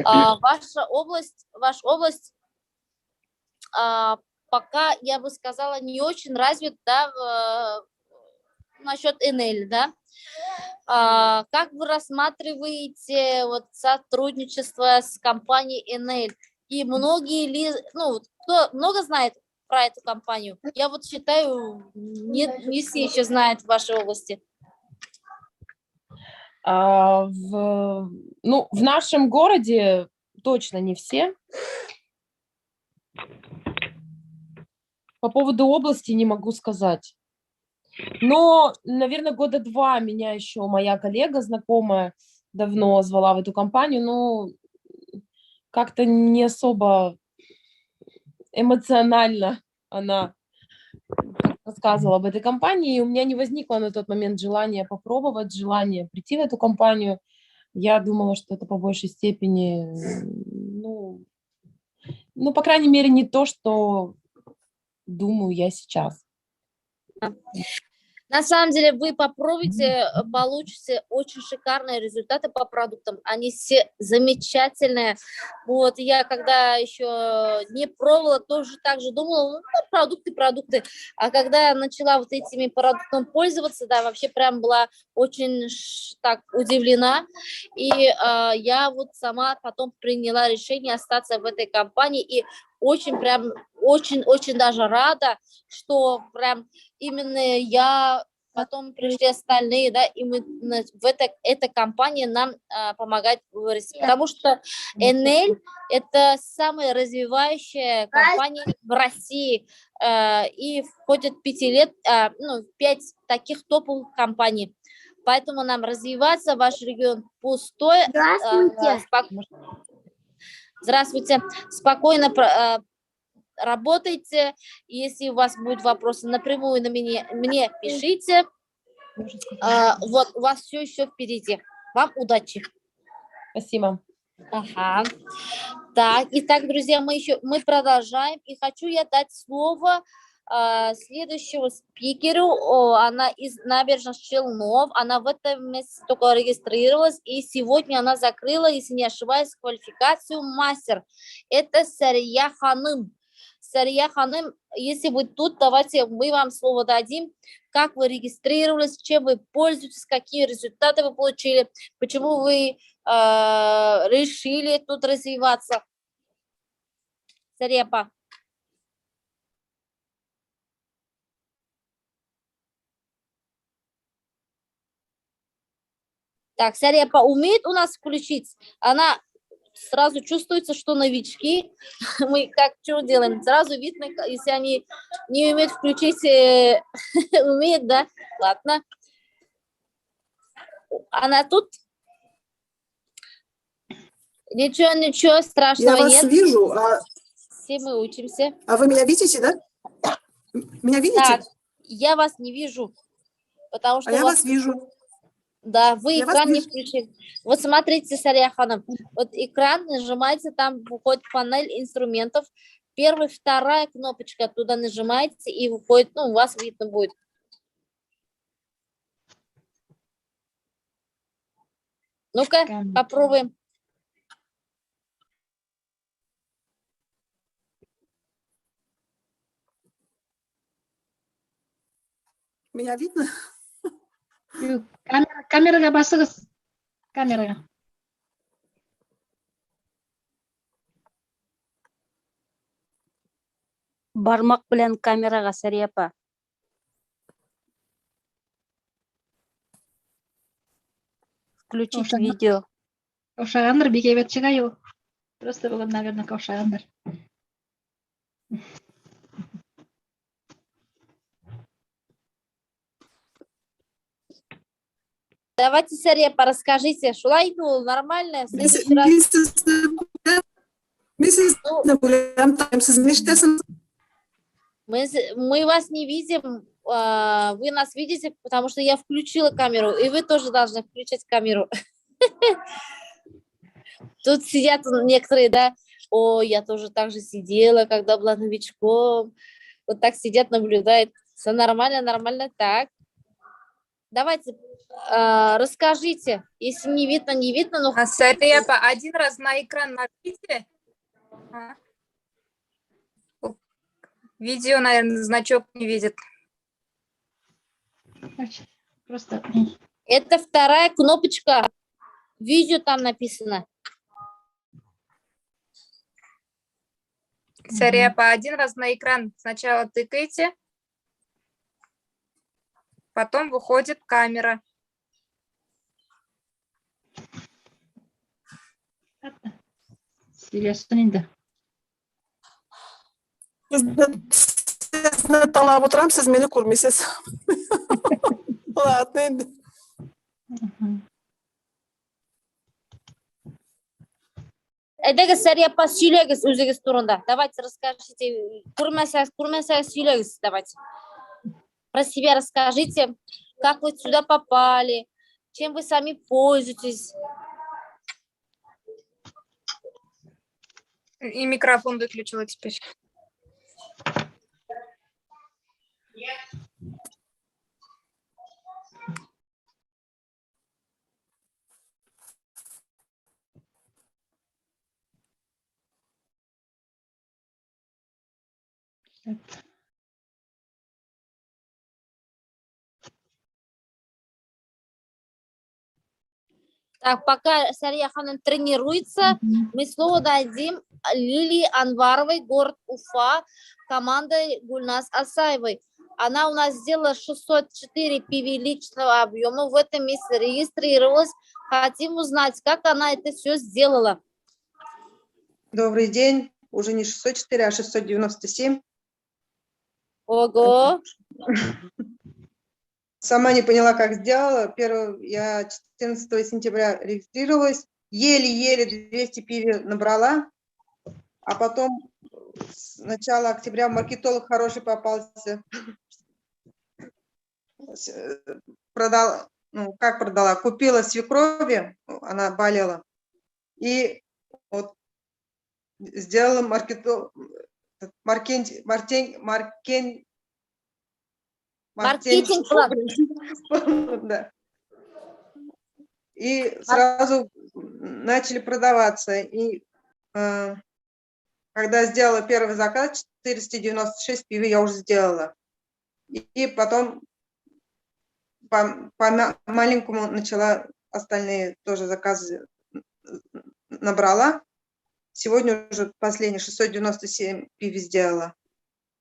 Да. Ваша область пока, я бы сказала, не очень развит, да, насчет НЛ, да. Как вы рассматриваете вот сотрудничество с компанией НЛ? И многие ли, ну, кто много знает про эту компанию? Я вот считаю, не все еще знают в вашей области. В нашем городе точно не все. По поводу области не могу сказать. Но, наверное, года 2 меня еще моя коллега знакомая давно звала в эту компанию, но как-то не особо эмоционально она рассказывала об этой компании, и у меня не возникло на тот момент желания попробовать, желания прийти в эту компанию. Я думала, что это по большей степени, по крайней мере, не то, что думаю я сейчас. На самом деле вы попробуйте, получите очень шикарные результаты по продуктам. Они все замечательные. Вот я когда еще не пробовала, тоже так же думала, продукты. А когда я начала вот этими продуктами пользоваться, да, вообще прям была очень так удивлена. И я вот сама потом приняла решение остаться в этой компании и очень даже рада, что прям именно я, потом пришли остальные, да, и мы эта компания нам помогает вырасти, потому что НЛ это самая развивающая компания в России, и входит 5 таких топовых компаний. Поэтому нам развиваться, ваш регион пустой. Здравствуйте. Спокойно работайте. Если у вас будут вопросы, напрямую мне пишите. Вот, у вас все еще впереди. Вам удачи. Спасибо. Ага. Так, итак, друзья, мы продолжаем. И хочу я дать слово следующему спикеру. Она из Набережных Челнов. Она в этом месяце только регистрировалась. И сегодня она закрыла, если не ошибаюсь, квалификацию мастер. Это Сария Ханым. Сария Ханым, если вы тут, давайте мы вам слово дадим. Как вы регистрировались, чем вы пользуетесь, какие результаты вы получили, почему вы решили тут развиваться. Сарьяпа. Так, Сарьяпа умеет у нас включить? Она сразу чувствуется, что новички. Мы что делаем? Сразу видно, если они не умеют включить, умеют, да? Ладно. Она тут? Ничего страшного нет. Я вас вижу. Все мы учимся. А вы меня видите, да? Меня видите? Так, я вас не вижу. Потому что я вас вижу. Да, вы я экран не включили. Вот смотрите, Сария Ханым, вот экран нажимаете, там выходит панель инструментов. Первая, вторая кнопочка, туда нажимаете и выходит, у вас видно будет. Ну-ка, попробуем. Меня видно? Камераға басыңыз. Камераға. Бармақ белән камераға, Сарьяпа. Включить видео. Каушағандар, бекейбет шығайы. Просто бүгін, наверное, каушағандар. Давайте, Сарьяпа, расскажите, шулай был нормально? Мы вас не видим, вы нас видите, потому что я включила камеру, и вы тоже должны включить камеру. Тут сидят некоторые, да, я тоже так же сидела, когда была новичком, вот так сидят, наблюдают, все нормально, так. Давайте, расскажите, если не видно, не видно, но Сарьяпа, один раз на экран нажмите. А. Видео, наверное, значок не видит. Просто это вторая кнопочка. Видео там написано. Сарьяпа, один раз на экран сначала тыкаете, потом выходит камера. сөйлесін. Sizni talab o'tiram, siz meni ko'rmaysiz. Ладно endi. Эдегі Сарьяпа сөйлегіз өзіңіз турында. Давайте расскажите. Көрмесеңіз сөйлегіз. Давайте. Про себя расскажите. Как вы сюда попали? Чем вы сами пользуетесь? И микрофон выключила теперь. Так, пока Сарья Ханым тренируется, мы слово дадим Лилии Анваровой, город Уфа, командой Гульназ Асаевой. Она у нас сделала 604 PV личного объема, в этом месяце регистрировалась. Хотим узнать, как она это все сделала. Добрый день. Уже не 604, а 697. Ого! Сама не поняла, как сделала. Я 14 сентября регистрировалась. Еле-еле 200 пиви набрала. А потом с начала октября маркетолог хороший попался. Продала, как продала? Купила свекрови, она болела. И вот сделала Маркетинг-план. Да. И сразу начали продаваться. И когда сделала первый заказ, 496 пиви я уже сделала. И потом по маленькому начала остальные тоже заказы набрала. Сегодня уже последний 697 пиви сделала.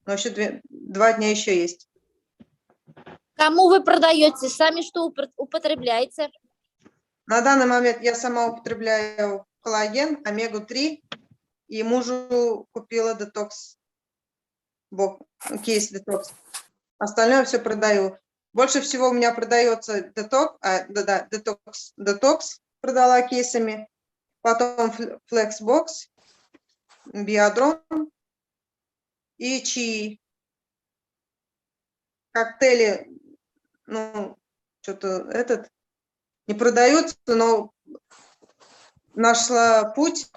Но еще 2 дня еще есть. Кому вы продаете? Сами что употребляете? На данный момент я сама употребляю коллаген, омегу-3, и мужу купила детокс, кейс детокс. Остальное все продаю. Больше всего у меня продается детокс продала кейсами, потом флексбокс, биодрон и чаи. Коктейли, что-то не продаются, но нашла путь,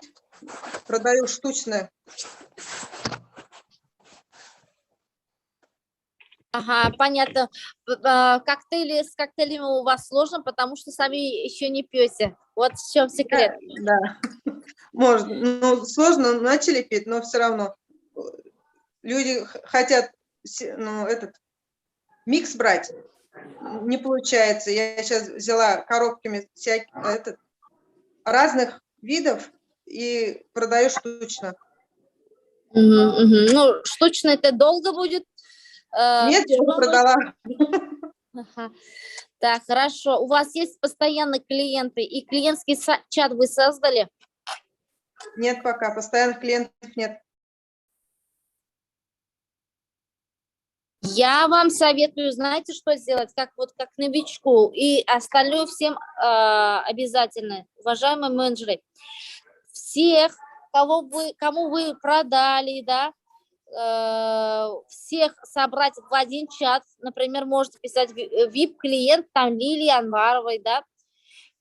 продаю штучное. Ага, понятно. Коктейли с коктейлями у вас сложно, потому что сами еще не пьете. Вот в чем секрет. Да, можно. Сложно, начали пить, но все равно люди хотят микс брать. Не получается. Я сейчас взяла коробками разных видов и продаю штучно. Ну, штучно это долго будет? Нет, я уже продала. Ага. Так, хорошо. У вас есть постоянные клиенты, и клиентский чат вы создали? Нет пока, постоянных клиентов нет. Я вам советую, знаете, что сделать, как новичку, и остальное всем обязательно, уважаемые менеджеры. Всех, кому вы продали, да, всех собрать в один чат, например, можете писать VIP-клиент, там Лилии Анваровой, да,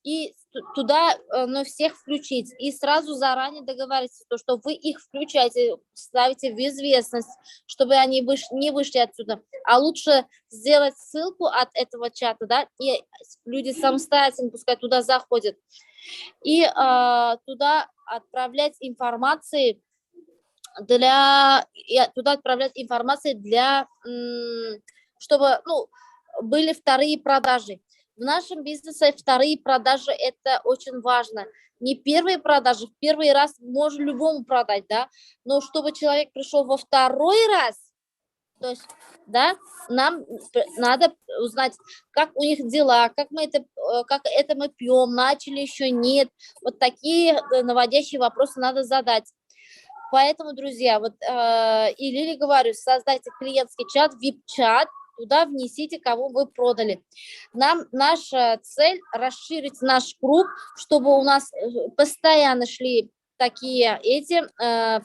и туда ну, всех включить. И сразу заранее договориться, то, что вы их включаете, ставите в известность, чтобы они не вышли отсюда. А лучше сделать ссылку от этого чата, да, и люди самостоятельно пускай туда заходят. И туда отправлять информации для, чтобы ну, были вторые продажи. В нашем бизнесе вторые продажи – это очень важно. Не первые продажи, в первый раз можно любому продать, да, но чтобы человек пришел во второй раз, то есть, да, нам надо узнать, как у них дела, как это мы пьем, начали еще нет. Вот такие наводящие вопросы надо задать. Поэтому, друзья, вот и Лиле говорю, создайте клиентский чат, VIP-чат, туда внесите, кого вы продали. Наша цель расширить наш круг, чтобы у нас постоянно шли такие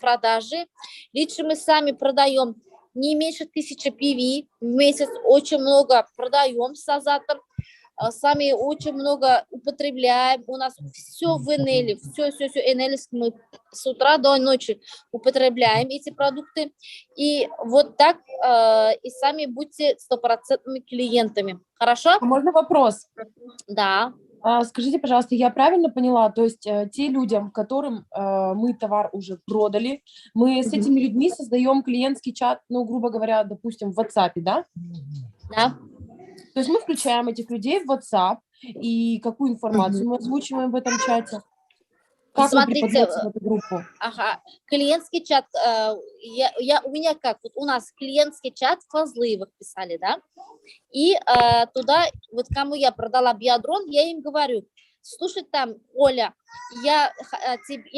продажи. Лучше мы сами продаем не меньше 1000 PV в месяц, очень много продаем с Азатом, сами очень много употребляем, у нас все в Энеле, все Энеле мы с утра до ночи употребляем эти продукты, и вот так и сами будьте 100% клиентами, хорошо? А можно вопрос? Да. Скажите, пожалуйста, я правильно поняла, то есть те людям, которым мы товар уже продали, мы с этими людьми создаем клиентский чат, ну, грубо говоря, допустим, в WhatsApp, да? Да. То есть мы включаем этих людей в WhatsApp, и какую информацию мы озвучиваем в этом чате? Как Смотрите, вы преподаете в эту группу? Ага, клиентский чат, у меня как, вот у нас клиентский чат фазлы вы писали, да, и туда, вот кому я продала биадрон, я им говорю, слушай там, Оля, я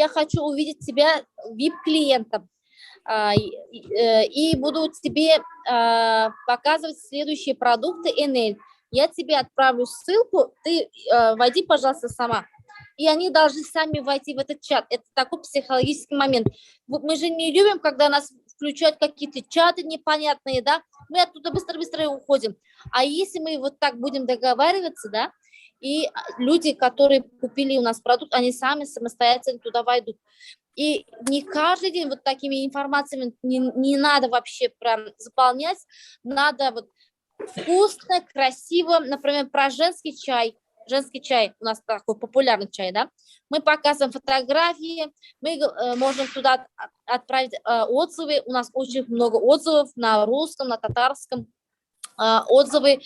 хочу увидеть тебя VIP-клиентом, и буду тебе показывать следующие продукты Энель. Я тебе отправлю ссылку, ты войди, пожалуйста, сама. И они должны сами войти в этот чат. Это такой психологический момент. Мы же не любим, когда нас включают какие-то чаты непонятные, да, мы оттуда быстро-быстро уходим. А если мы вот так будем договариваться, да, и люди, которые купили у нас продукт, они сами самостоятельно туда войдут. И не каждый день вот такими информациями не надо вообще прям заполнять, надо вот вкусно, красиво, например, про женский чай. Женский чай, у нас такой популярный чай, да, мы показываем фотографии, мы можем туда отправить отзывы, у нас очень много отзывов на русском, на татарском, отзывы,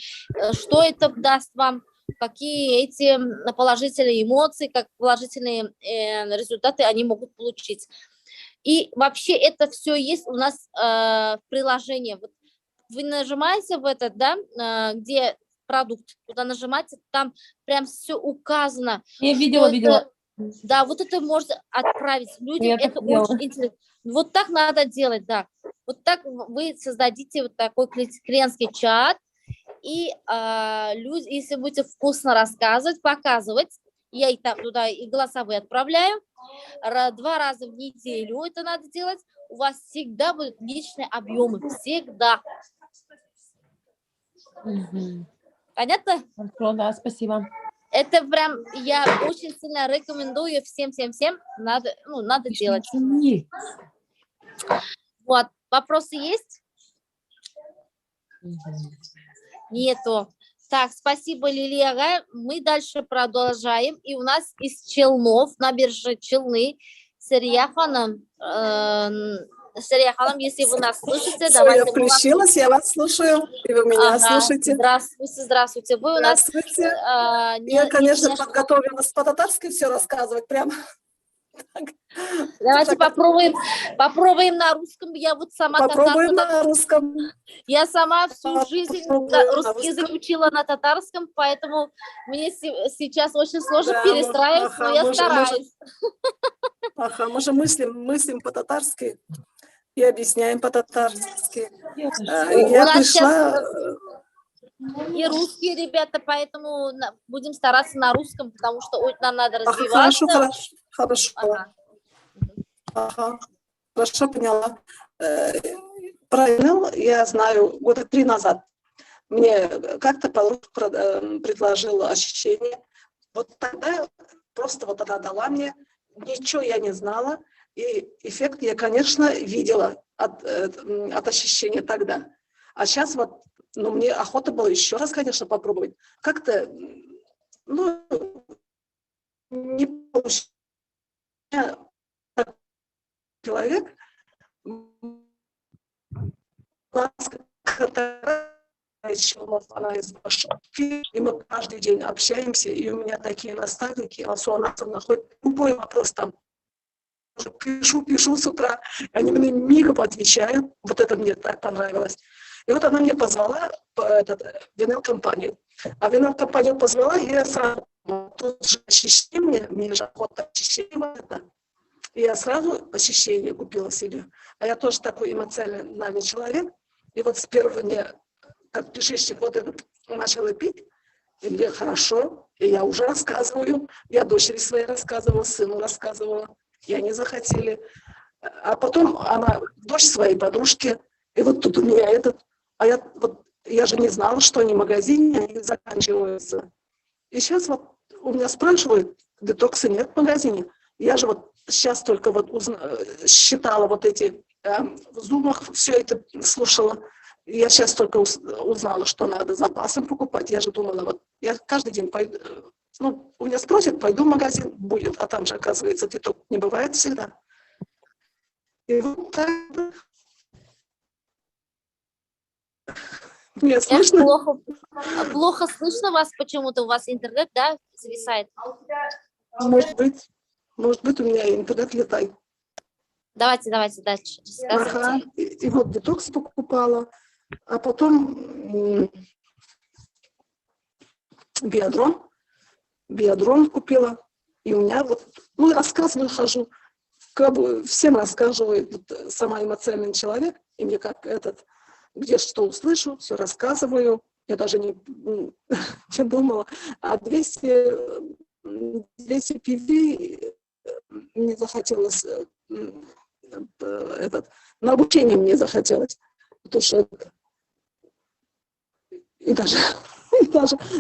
что это даст вам, какие эти положительные эмоции, как положительные результаты они могут получить. И вообще это все есть у нас в приложении. Вот вы нажимаете в этот, да, где продукт, туда нажимаете, там прям все указано. Я видела. Да, вот это можно отправить людям, Я это очень интересно. Вот так надо делать, да. Вот так вы создадите вот такой клиентский чат, и люди, если будете вкусно рассказывать, показывать, я их там туда и голосовые отправляю, 2 раза в неделю это надо делать, у вас всегда будут личные объемы, всегда. Понятно? Хорошо, да, спасибо. Это прям, я очень сильно рекомендую всем, надо делать. Вот, вопросы есть? Нету. Так, спасибо, Лилия. Мы дальше продолжаем. И у нас из Челнов, набережной Челны, Сырья Ханым, если вы нас слышите, Всё, давайте. я включилась, я вас слушаю, и вы меня слушаете. Здравствуйте. Вы у нас... Здравствуйте. Я, конечно, подготовилась по-татарски все рассказывать прямо. Давайте попробуем на русском. Я вот сама попробуем на русском. Я сама всю жизнь русский язык учила на татарском, поэтому мне сейчас очень сложно перестраиваться, но я стараюсь. Мы же мыслим по-татарски и объясняем по-татарски. Я пришла... И русские ребята, поэтому будем стараться на русском, потому что нам надо развиваться. Хорошо. Хорошо, поняла. Правильно, я знаю, 3 года назад мне как-то предложил ощущение Вот тогда просто вот она дала мне, ничего я не знала, и эффект я, конечно, видела от ощущения тогда. А сейчас вот, ну, мне охота была еще раз, конечно, попробовать. Как-то, ну, не получилось. Человек, она из Башкирии, и мы каждый день общаемся, и у меня такие наставники, она находит любой вопрос там. Пишу с утра, они мне мигом отвечают, вот это мне так понравилось. И вот она мне позвала в винил-компанию. А винил-компанию позвала, и я сразу, тут же ощущение, мне же охота ощущение вот это. И я сразу ощущение купила себе. А я тоже такой эмоциональный человек. И вот с первого дня, как пишечник вот этот начала пить, и мне хорошо, и я уже рассказываю. Я дочери своей рассказывала, сыну рассказывала. И они захотели. А потом она, дочь своей подружки, и вот тут у меня этот, а я же не знала, что они в магазине, они заканчиваются. И сейчас вот у меня спрашивают, детокса нет в магазине. Я же вот сейчас только вот считала вот эти, в зумах все это слушала. Я сейчас только узнала, что надо запасом покупать. Я же думала, вот я каждый день пойду, ну, у меня спросят, пойду в магазин, будет, а там же, оказывается, деток не бывает всегда. И вот так. Меня слышно? Плохо слышно вас почему-то, у вас интернет, да, зависает? Может быть, у меня интернет летает. Давайте дальше рассказывайте. Ага. И вот детокс покупала, а потом биодрон купила. И у меня вот, ну, рассказываю, хожу, как бы всем рассказываю, вот, сама эмоциональный человек, и мне как где что услышу, все рассказываю. Я даже не думала. А 200 PV мне захотелось, на обучение мне захотелось. Потому что и даже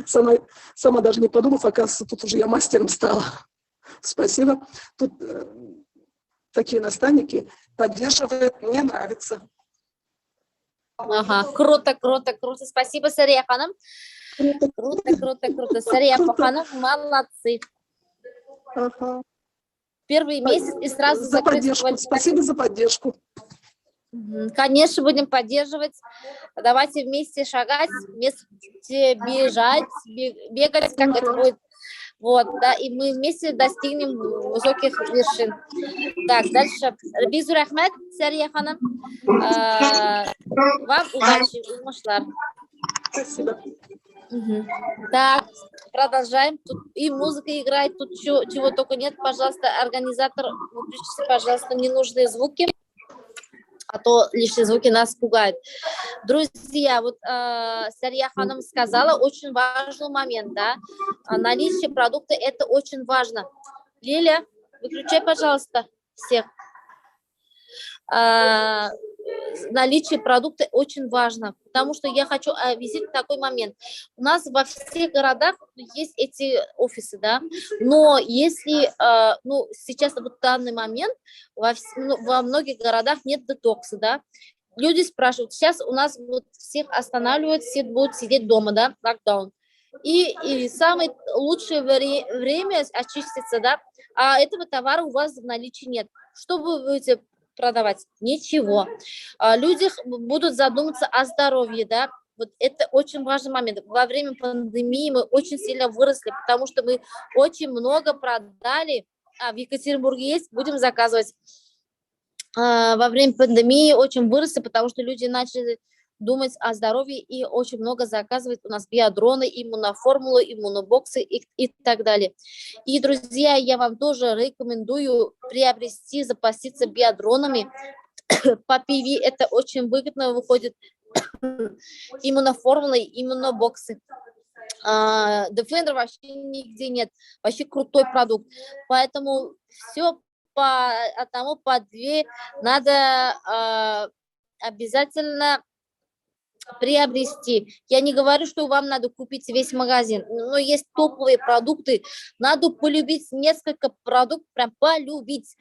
сама даже не подумав, оказывается, тут уже я мастером стала. Спасибо. Тут такие наставники поддерживают, мне нравится. Ага, круто. Спасибо, Сария ханым. Круто. Сария ханым, молодцы. Ага. Первый месяц и сразу за поддержку. Спасибо за поддержку. Конечно, будем поддерживать. Давайте вместе шагать, вместе бегать, как это будет. Вот, да, и мы вместе достигнем высоких вершин. Так, дальше. Бизу рахмет, Сария ханым. Вам удачи, умашлар. Спасибо. Так, продолжаем. Тут и музыка играет, тут чего только нет. Пожалуйста, организатор, выключите, пожалуйста, ненужные звуки, а то лишние звуки нас пугают. Друзья, вот Сария ханым сказала очень важный момент, да, наличие продукта, это очень важно. Лиля, выключай, пожалуйста, всех. Наличие продукта очень важно, потому что я хочу объяснить такой момент. У нас во всех городах есть эти офисы, да, но если, ну, сейчас в данный момент во многих городах нет детокса, да, люди спрашивают, сейчас у нас вот всех останавливают, все будут сидеть дома, да, локдаун, и самое лучшее время очиститься, да, а этого товара у вас в наличии нет. Что вы будете продавать? Ничего. Люди будут задуматься о здоровье, да. Вот это очень важный момент. Во время пандемии мы очень сильно выросли, потому что мы очень много продали. В Екатеринбурге есть, будем заказывать. Во время пандемии очень выросли, потому что люди начали думать о здоровье и очень много заказывать. У нас биодроны, иммуноформулы, иммунобоксы и так далее. И, друзья, я вам тоже рекомендую приобрести, запаститься биодронами. По PV это очень выгодно выходит. Иммуноформулы, иммунобоксы. Defender вообще нигде нет. Вообще крутой продукт. Поэтому все по одному, по две надо обязательно приобрести. Я не говорю, что вам надо купить весь магазин, но есть топовые продукты, надо полюбить несколько продуктов, прям полюбить,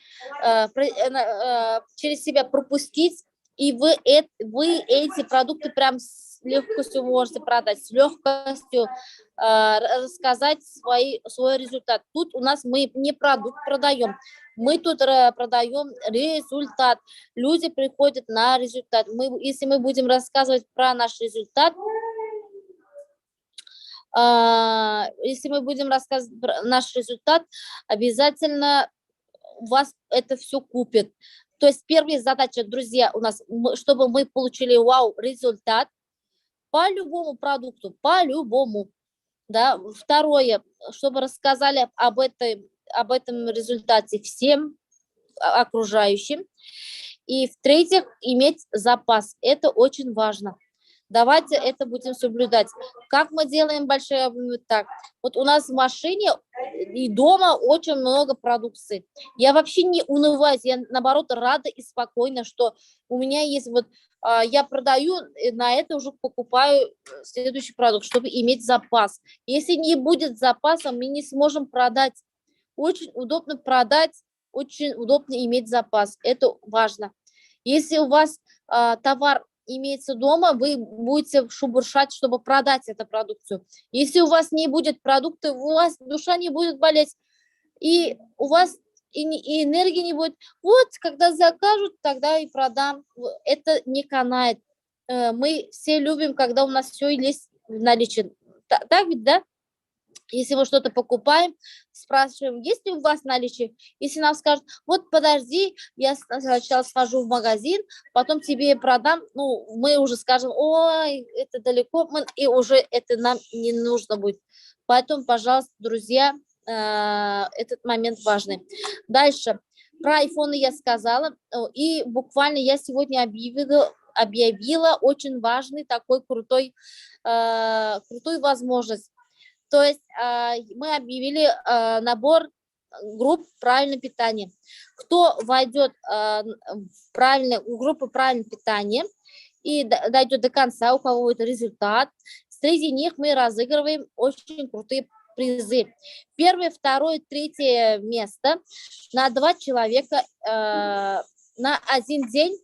через себя пропустить, и вы эти продукты прям с легкостью можете продать, с легкостью рассказать свой результат. Тут у нас мы не продукт продаем, мы тут продаем результат. Люди приходят на результат. Если мы будем рассказывать про наш результат, обязательно вас это все купит. То есть первая задача, друзья, у нас, чтобы мы получили результат по любому продукту, по-любому. Да? Второе, чтобы рассказали об этом результате всем окружающим. И в-третьих, иметь запас. Это очень важно. Давайте это будем соблюдать. Как мы делаем большой объем? Так, вот у нас в машине и дома очень много продукции. Я вообще не унываюсь, я наоборот рада и спокойна, что у меня есть я продаю, на это уже покупаю следующий продукт, чтобы иметь запас. Если не будет запаса, мы не сможем продать. Очень удобно продать, очень удобно иметь запас. Это важно. Если у вас товар имеется дома, вы будете шебуршать, чтобы продать эту продукцию. Если у вас не будет продукта, у вас душа не будет болеть, и у вас и энергии не будет. Вот, когда закажут, тогда и продам. Это не канает. Мы все любим, когда у нас все есть в наличии. Так ведь, да? Если мы что-то покупаем, спрашиваем, есть ли у вас наличие? Если нам скажут, вот подожди, я сначала схожу в магазин, потом тебе продам, мы уже скажем, ой, это далеко, и уже это нам не нужно будет. Поэтому, пожалуйста, друзья, этот момент важный. Дальше. Про айфоны я сказала, и буквально я сегодня объявила очень важный такой крутую возможность. То есть мы объявили набор групп правильного питания. Кто войдет в группу правильного питания и дойдет до конца, у кого это результат, среди них мы разыгрываем очень крутые призы. Первое, второе, третье место на 2 человека на 1 день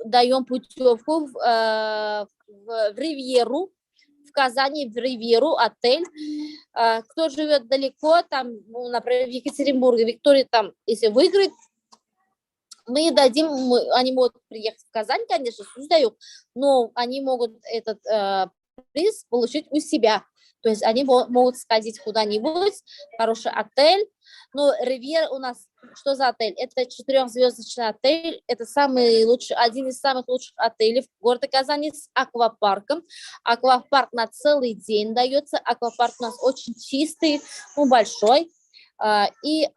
даем путевку в Ривьеру, в Казани, в Ривьеру, отель. Кто живет далеко, там, например, в Екатеринбурге, Виктория, там, если выиграет, мы дадим, они могут приехать в Казань, конечно, даю, но они могут этот приз получить у себя. То есть они могут сходить куда-нибудь, хороший отель. Но Ривьера у нас, что за отель? Это 4-звездочный отель, это один из самых лучших отелей в городе Казани с аквапарком. Аквапарк на целый день дается, аквапарк у нас очень чистый, большой. И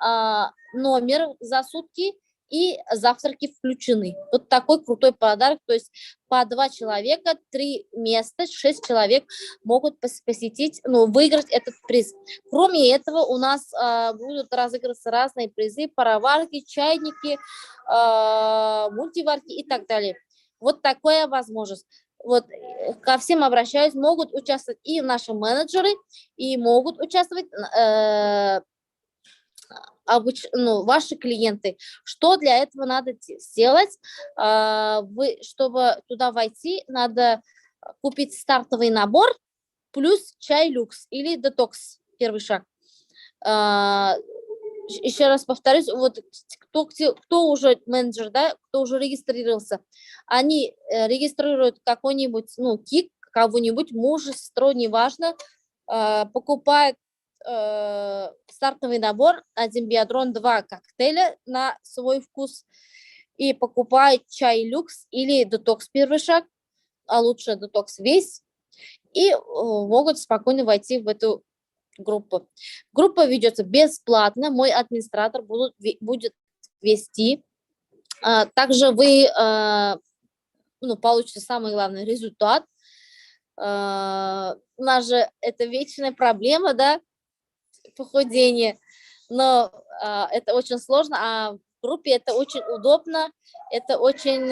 номер за сутки, и завтраки включены. Вот такой крутой подарок, то есть по 2 человека, 3 места, 6 человек могут посетить, выиграть этот приз. Кроме этого, у нас будут разыгрываться разные призы, пароварки, чайники, мультиварки и так далее. Вот такая возможность. Вот ко всем обращаюсь, могут участвовать и наши менеджеры, и могут участвовать ваши клиенты. Что для этого надо сделать? Чтобы туда войти, надо купить стартовый набор плюс чай люкс или детокс, первый шаг. Еще раз повторюсь, вот кто уже менеджер, да, кто уже регистрировался, они регистрируют какой-нибудь, КИК, кого-нибудь, мужа, сестру, неважно, покупают стартовый набор, 1 биатрон, 2 коктейля на свой вкус, и покупают чай люкс или детокс первый шаг, а лучше детокс весь, и могут спокойно войти в эту группу. Группа ведется бесплатно, мой администратор будет вести. Также вы получите самый главный результат. У нас же это вечная проблема, да, похудение, но это очень сложно, а в группе это очень удобно, это очень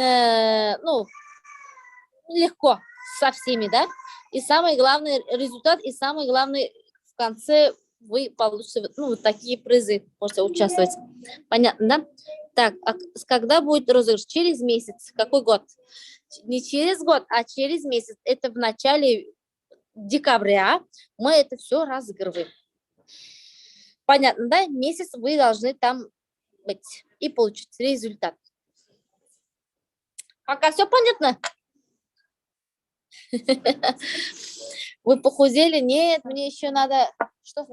легко. со всеми, да, и самый главный результат, и самый главный в конце вы получите ну, вот такие призы, можете участвовать. Понятно, да? Так, а когда будет розыгрыш? Через месяц. Какой год? Не через год, а через месяц. Это в начале декабря мы это все разыгрываем. Понятно, да? Месяц вы должны там быть и получить результат. Пока все понятно? Вы похудели? Нет, мне еще надо... Что?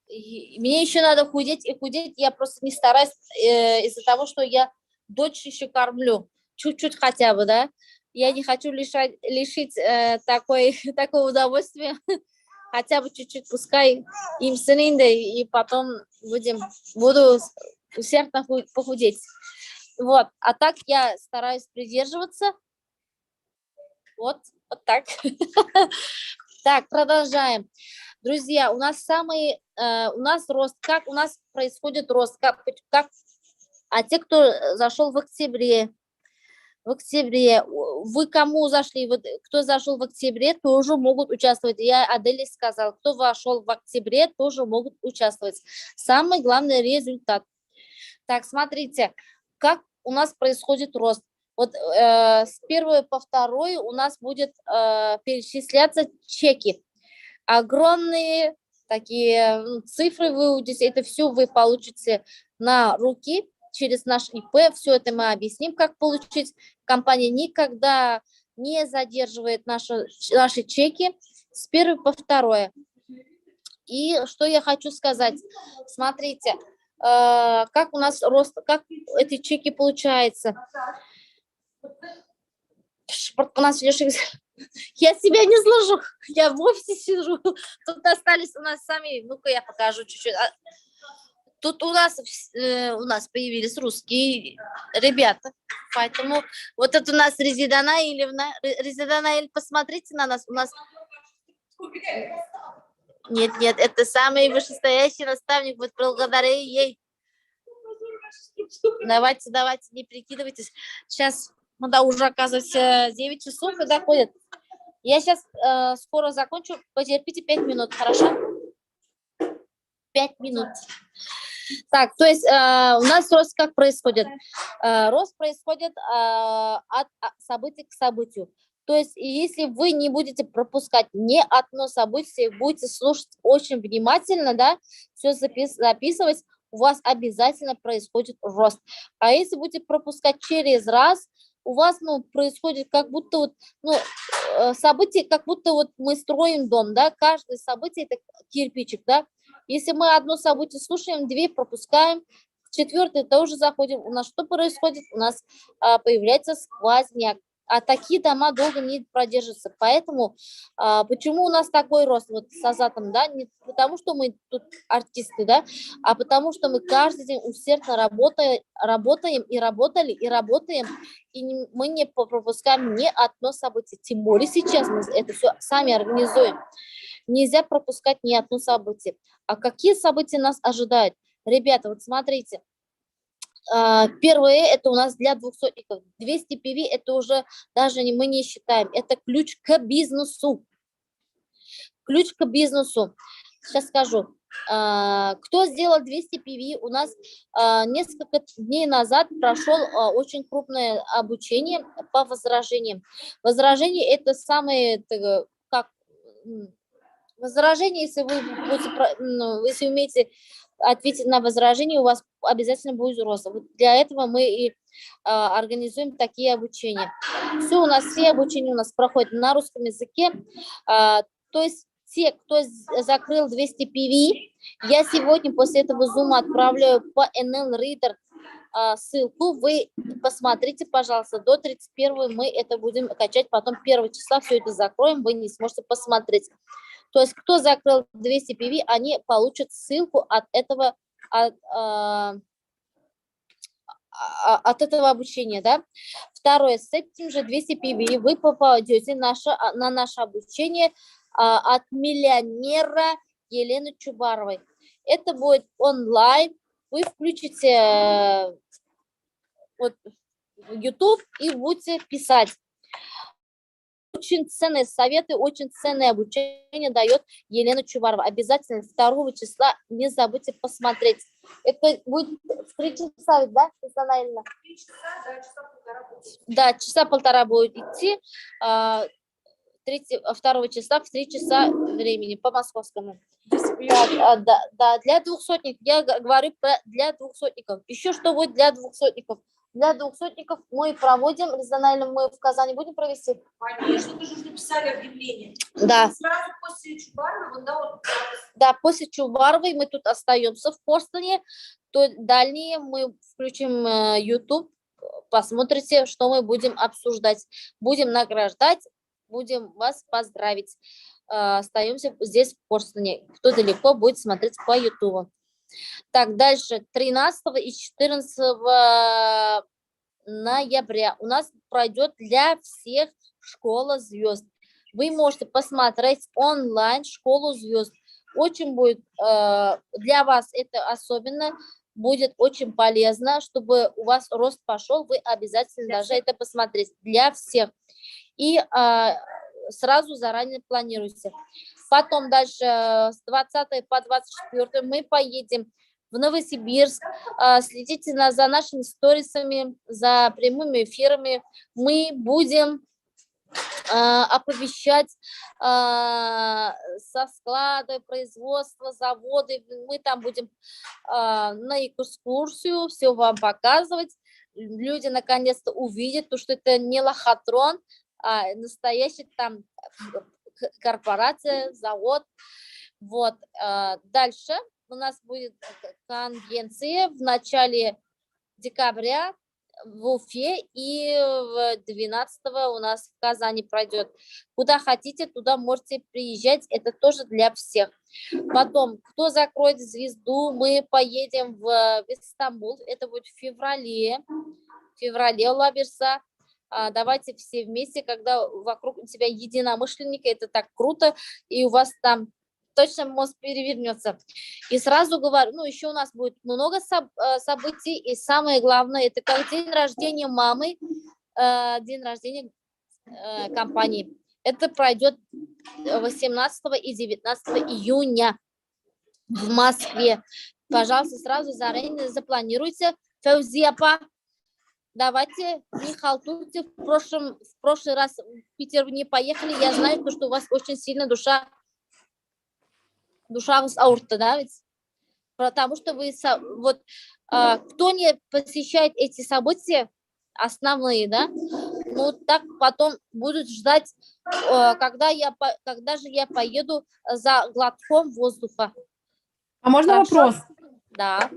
Мне еще надо худеть и худеть. Я просто не стараюсь из-за того, что я дочь еще кормлю. Чуть-чуть хотя бы, да? Я не хочу лишить такого удовольствия. Хотя бы чуть-чуть, пускай им сынында, и потом буду усердно похудеть. Вот. А так я стараюсь придерживаться. Вот так. Так, продолжаем. Друзья, у нас рост, как у нас происходит рост, а те, кто зашел в октябре, вы кому зашли, вот, кто зашел в октябре, тоже могут участвовать. Я Аделе сказала, кто вошел в октябре, тоже могут участвовать. Самый главный результат. Так, смотрите, как у нас происходит рост. Вот с 1 по 2 у нас будет перечисляться чеки. Огромные такие цифры вы увидите, это все вы получите на руки через наш ИП. Все это мы объясним, как получить. Компания никогда не задерживает наши чеки с 1 по 2. И что я хочу сказать. Смотрите, как у нас рост, как эти чеки получаются. У нас Леша, я себя не сложу, я в офисе сижу. Тут остались у нас сами, ну-ка я покажу чуть-чуть. Тут у нас появились русские ребята, поэтому вот это у нас Резидана Ильевна, посмотрите на нас, у нас... Нет, это самый вышестоящий наставник, вот благодаря ей. Давайте, не прикидывайтесь. Сейчас, да, уже оказывается 9 часов и доходит. Я сейчас скоро закончу, потерпите 5 минут, хорошо? 5 минут. Так, то есть у нас рост как происходит? Рост происходит от события к событию. То есть если вы не будете пропускать ни одно событие, будете слушать очень внимательно, да, все записывать, у вас обязательно происходит рост. А если будете пропускать через раз, у вас, происходит как будто событие, как будто мы строим дом, да, каждое событие это кирпичик, да. Если мы одно событие слушаем, 2 пропускаем, 4 тоже заходим, у нас что происходит? У нас появляется сквозняк. А такие дома долго не продержатся. Поэтому почему у нас такой рост с Азатом, да? Не потому, что мы тут артисты, да, а потому, что мы каждый день усердно работаем и работали, и работаем, и мы не пропускаем ни одно событие. Тем более сейчас мы это все сами организуем. Нельзя пропускать ни одно событие. А какие события нас ожидают? Ребята, вот смотрите. Первое, это у нас для 200-ников. 200 PV, это уже даже мы не считаем. Это ключ к бизнесу. Ключ к бизнесу. Сейчас скажу. Кто сделал 200 PV? У нас несколько дней назад прошел очень крупное обучение по возражениям. Возражение это самое, возражение, если вы умеете ответить на возражение, у вас обязательно будет рост. Вот для этого мы и организуем такие обучения. Все обучения у нас проходит на русском языке. То есть те, кто закрыл 200 PV, я сегодня после этого зума отправляю по NL Reader ссылку. Вы посмотрите, пожалуйста, до 31 мы это будем качать, потом 1 числа все это закроем, вы не сможете посмотреть. То есть кто закрыл 200 PV, они получат ссылку от этого обучения, да. Второе, с этим же 200 PV вы попадете на наше обучение от миллионера Елены Чубаровой. Это будет онлайн, вы включите в YouTube и будете писать. очень ценные советы, очень ценное обучение дает Елена Чубарова. Обязательно 2 числа не забудьте посмотреть. Это будет в 3 часа, да, национально? 3 часа, да, часа полтора будет. Да, часа полтора будет идти. 2 числа в 3 часа времени по московскому. Да, для двухсотников. Я говорю для двухсотников. Еще что будет для двухсотников? Для двухсотников мы проводим, регионально мы в Казани будем провести. Конечно, вы же уже написали объявление. Да. Сразу после Чубарова, да, вот. Да, после Чубаровой мы тут остаемся в Бостоне, то дальние мы включим YouTube, посмотрите, что мы будем обсуждать. Будем награждать, будем вас поздравить. Остаемся здесь в Бостоне. Кто далеко, будет смотреть по YouTube. Так, дальше 13 и 14 ноября у нас пройдет для всех Школа звезд. Вы можете посмотреть онлайн Школу звезд. Очень будет для вас это особенно, будет очень полезно, чтобы у вас рост пошел, вы обязательно должны это посмотреть для всех. И сразу заранее планируйте. Потом дальше с 20 по 24 мы поедем в Новосибирск. Следите за нашими сторисами, за прямыми эфирами. Мы будем оповещать со склада, производства, заводы. Мы там будем на экскурсию все вам показывать. Люди наконец-то увидят, что это не лохотрон, а настоящий там корпорация, завод. Вот. Дальше у нас будет конвенция в начале декабря в Уфе, и 12-го у нас в Казани пройдет. Куда хотите, туда можете приезжать, это тоже для всех. Потом, кто закроет звезду, мы поедем в Стамбул, это будет в феврале Лаберса. Давайте все вместе, когда вокруг тебя единомышленники, это так круто, и у вас там точно мозг перевернется. И сразу говорю, ну, еще у нас будет много событий, и самое главное, это как день рождения мамы, день рождения компании. Это пройдет 18 и 19 июня в Москве. Пожалуйста, сразу заранее запланируйте. Фаузияпа, давайте не халтурьте. В прошлый раз в Питер не поехали. Я знаю, что у вас очень сильно душа аурта, да, ведь? Потому что вы, вот, кто не посещает эти события, основные, да, ну, так потом будут ждать, когда же я поеду за глотком воздуха. А можно Хорошо? вопрос? Да.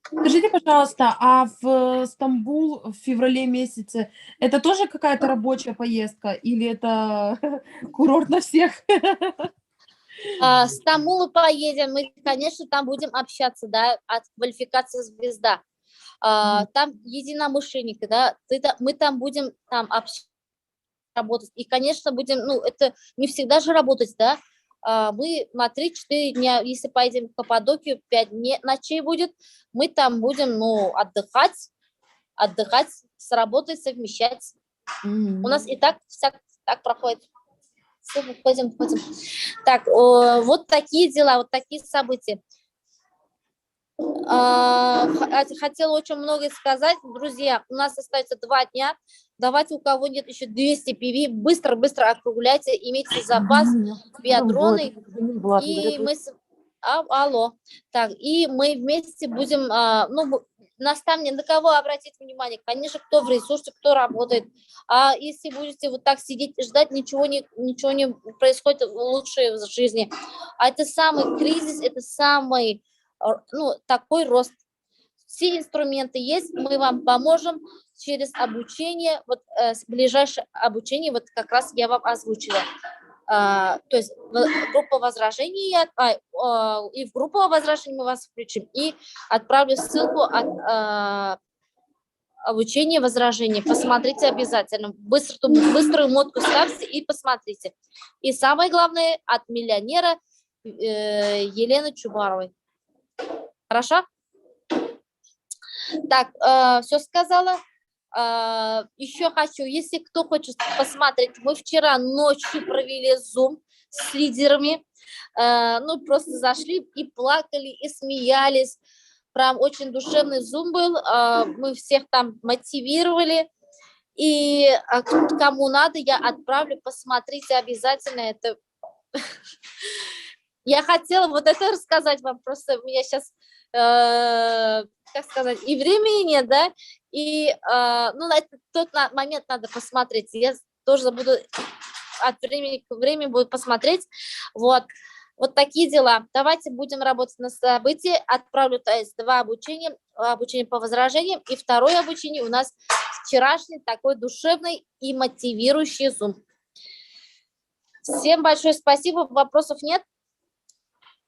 Скажите, пожалуйста, а в Стамбул в феврале месяце это тоже какая-то рабочая поездка или это курорт на всех? В Стамбул поедем, мы, конечно, там будем общаться, да, от квалификации звезда. Там единомышленники, да, мы там будем общаться, работать. И, конечно, будем, ну, это не всегда же работать, да. Мы на 3-4 дня, если поедем в Каппадокию, 5 ночей будет, мы там будем, ну, отдыхать, с работой совмещать. У нас и так проходит. Все, пойдем. Так, вот такие дела, вот такие события. Хотела очень многое сказать. Друзья, у нас остается 2 дня. Давайте, у кого нет еще 200 PV, быстро округляйте, имейте запас, биатроны. И мы... Алло. Так, и мы вместе будем... наставник, на кого обратить внимание? Конечно, кто в ресурсе, кто работает. А если будете вот так сидеть и ждать, ничего не происходит лучше в жизни. А это самый кризис, это самый, такой рост. Все инструменты есть, мы вам поможем через обучение, вот ближайшее обучение, вот как раз я вам озвучила. То есть группа возражений, и в группу возражений мы вас включим, и отправлю ссылку от обучения возражений. Посмотрите обязательно. Быструю мотку ставьте и посмотрите. И самое главное, от миллионера Елены Чубаровой. Хорошо? Так, все сказала. еще хочу, если кто хочет посмотреть, мы вчера ночью провели Zoom с лидерами, ну, просто зашли и плакали, и смеялись. Прям очень душевный Zoom был, мы всех там мотивировали. И кому надо, я отправлю, посмотрите обязательно это. Я хотела вот это рассказать вам, просто у меня сейчас, как сказать, и времени нет, да, и, ну, на тот момент надо посмотреть, я тоже буду от времени к времени буду посмотреть, вот такие дела. Давайте будем работать на событии, отправлю, то есть 2 обучения, обучение по возражениям, и второе обучение у нас вчерашний такой душевный и мотивирующий Zoom. Всем большое спасибо, вопросов нет?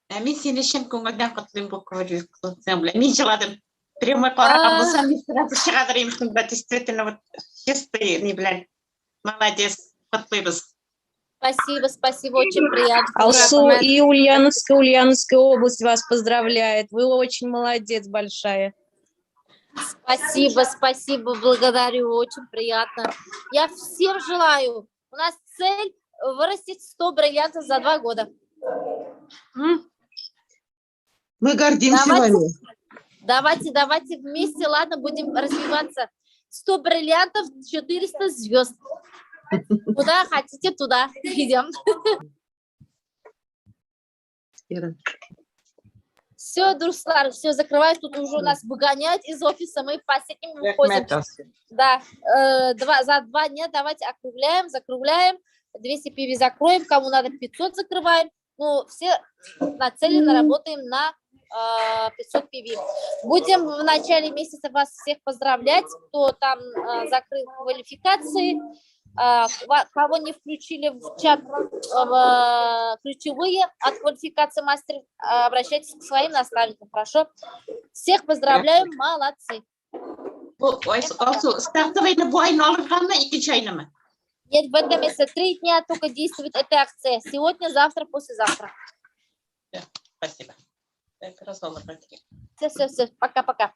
Мен сені шын көңілден құттықтаймын бұл көрсеткен білем. Мен жыладым. Прямой қараған болсам, мен сразу шығадыр емеспін, да, действительно, вот, чистый, не білем. Молодец, құттықтаймыз. Спасибо, очень приятно. Алсу и Ульяновская область вас поздравляет. Вы очень молодец, большая. Спасибо, благодарю, очень приятно. Я всем желаю. У нас цель вырастить 100 бриллиантов за 2 года. Мы гордимся вами. Давайте вместе, ладно, будем развиваться. 100 бриллиантов, 400 звезд. Куда хотите, туда идем. Все, Дуслар, все, закрываю. Тут уже у нас выгоняют из офиса, мы последним выходим. Да, за 2 дня давайте округляем, закругляем. 200 пиви закроем, кому надо 500 закрываем. Ну, все нацелены, работаем на 500 пиви. Будем в начале месяца вас всех поздравлять, кто там закрыл квалификации, кого не включили в чат ключевые от квалификации мастеров, обращайтесь к своим наставникам, хорошо? Всех поздравляем, молодцы. Стартовый набой ноль грамма и печайнама. Нет, в этом месяце 3 дня только действует эта акция. Сегодня, завтра, послезавтра. Спасибо. Все, пока-пока.